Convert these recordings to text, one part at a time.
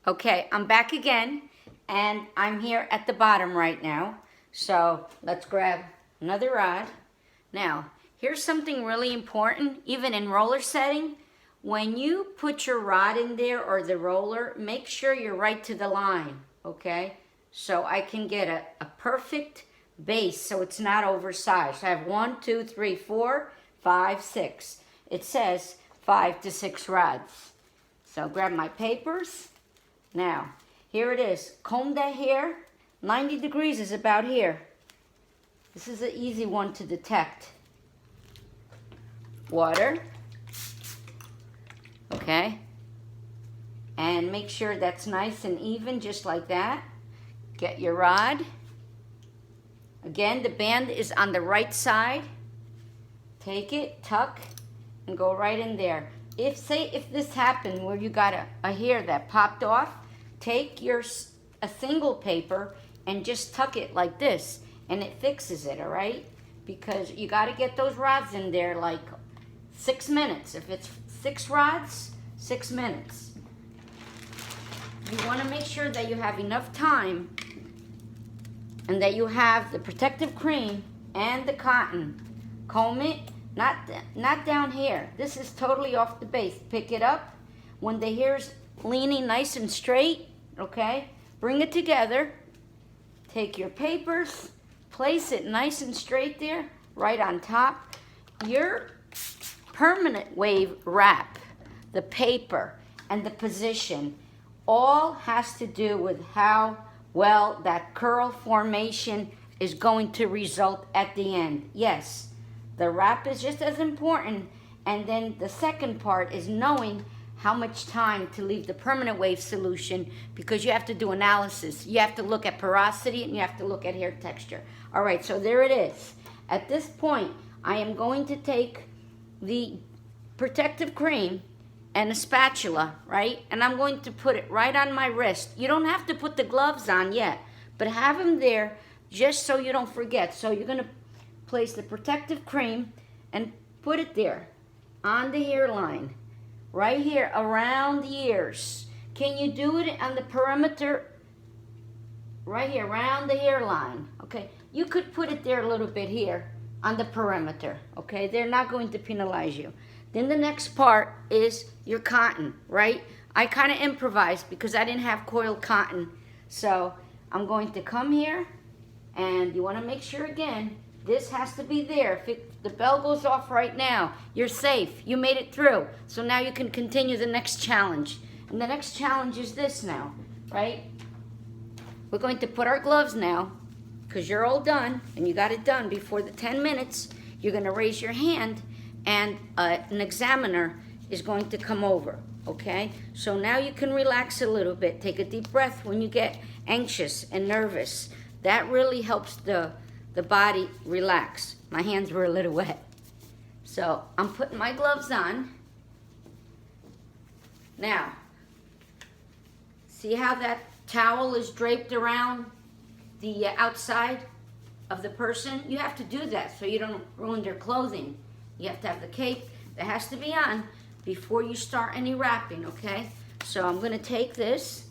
Okay, I'm back again, and I'm here at the bottom right now. So let's grab another rod. Now, here's something really important, even in roller setting. When you put your rod in there or the roller, make sure you're right to the line, okay? So I can get a perfect base so it's not oversized. I have 1, 2, 3, 4, 5, 6. It says 5 to 6 rods. So grab my papers. Now, here it is. Comb that hair. 90 degrees is about here. This is an easy one to detect. Water. Okay. And make sure that's nice and even, just like that. Get your rod. Again, the band is on the right side. Take it, tuck, and go right in there. If this happened where you got a hair that popped off, take a single paper and just tuck it like this, and it fixes it, all right? Because you got to get those rods in there like 6 minutes. If it's 6 rods, 6 minutes. You want to make sure that you have enough time and that you have the protective cream and the cotton. Comb it, not down here. This is totally off the base. Pick it up when the hair's leaning nice and straight, okay? Bring it together. Take your papers, place it nice and straight there, right on top. Your permanent wave wrap, the paper, and the position all has to do with how well that curl formation is going to result at the end. Yes, the wrap is just as important, and then the second part is knowing how much time to leave the permanent wave solution, because you have to do analysis. You have to look at porosity and you have to look at hair texture. All right, so there it is. At this point, I am going to take the protective cream and a spatula, right? And I'm going to put it right on my wrist. You don't have to put the gloves on yet, but have them there just so you don't forget. So you're gonna place the protective cream and put it there on the hairline, right here around the ears. Can you do it on the perimeter? Right here, around the hairline, okay? You could put it there a little bit here on the perimeter, okay? They're not going to penalize you. Then the next part is your cotton, right? I kind of improvised because I didn't have coiled cotton. So I'm going to come here, and you want to make sure, again, this has to be there. If the bell goes off right now, you're safe. You made it through. So now you can continue the next challenge. And the next challenge is this now, right? We're going to put our gloves now, because you're all done, and you got it done before the 10 minutes. You're going to raise your hand, and an examiner is going to come over, okay? So now you can relax a little bit. Take a deep breath when you get anxious and nervous. That really helps the body relax. My hands were a little wet. So I'm putting my gloves on. Now, see how that towel is draped around the outside of the person? You have to do that so you don't ruin their clothing. You have to have the cape that has to be on before you start any wrapping, okay? So I'm gonna take this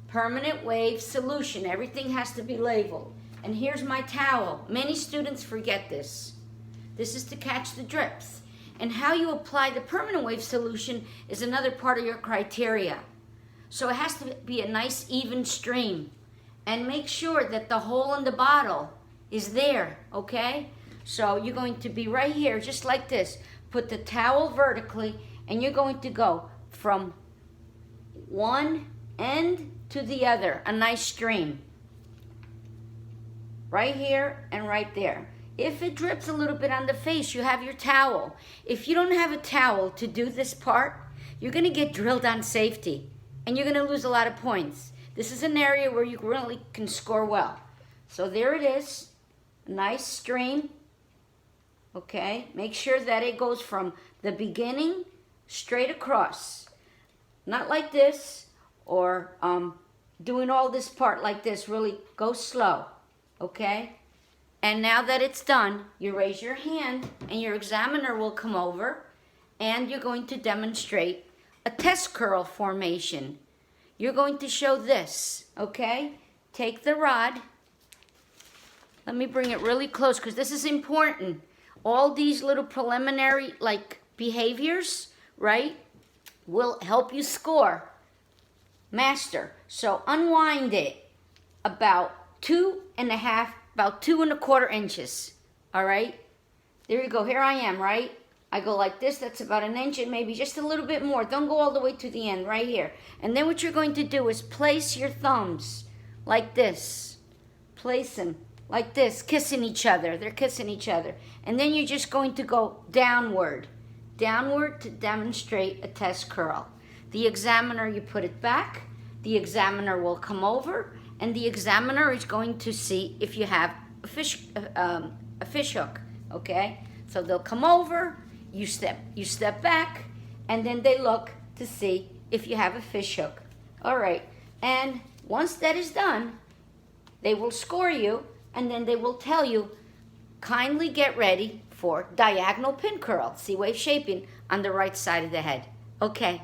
permanent wave solution. Everything has to be labeled. And here's my towel. Many students forget this. This is to catch the drips. And how you apply the permanent wave solution is another part of your criteria. So it has to be a nice even stream. And make sure that the hole in the bottle is there, okay? So you're going to be right here, just like this. Put the towel vertically, and you're going to go from one end to the other, a nice stream. Right here and right there. If it drips a little bit on the face, you have your towel. If you don't have a towel to do this part, you're gonna get drilled on safety, and you're gonna lose a lot of points. This is an area where you really can score well. So there it is, a nice stream. Okay, make sure that it goes from the beginning straight across. Not like this, or doing all this part like this. Really go slow, okay? And now that it's done, you raise your hand and your examiner will come over, and you're going to demonstrate a test curl formation. You're going to show this, okay? Take the rod. Let me bring it really close because this is important. All these little preliminary like behaviors, right, will help you score master. So unwind it about 2.25 inches. All right, there you go. Here I am, right? I go like this. That's about an inch and maybe just a little bit more. Don't go all the way to the end, right here. And then what you're going to do is place your thumbs like this. Place them like this, kissing each other. They're kissing each other. And then you're just going to go downward. Downward to demonstrate a test curl. The examiner, you put it back. The examiner will come over. And the examiner is going to see if you have a fish hook, okay? So they'll come over. You step back, and then they look to see if you have a fish hook. All right, and once that is done, they will score you, and then they will tell you, kindly get ready for diagonal pin curl, C-wave shaping on the right side of the head. Okay.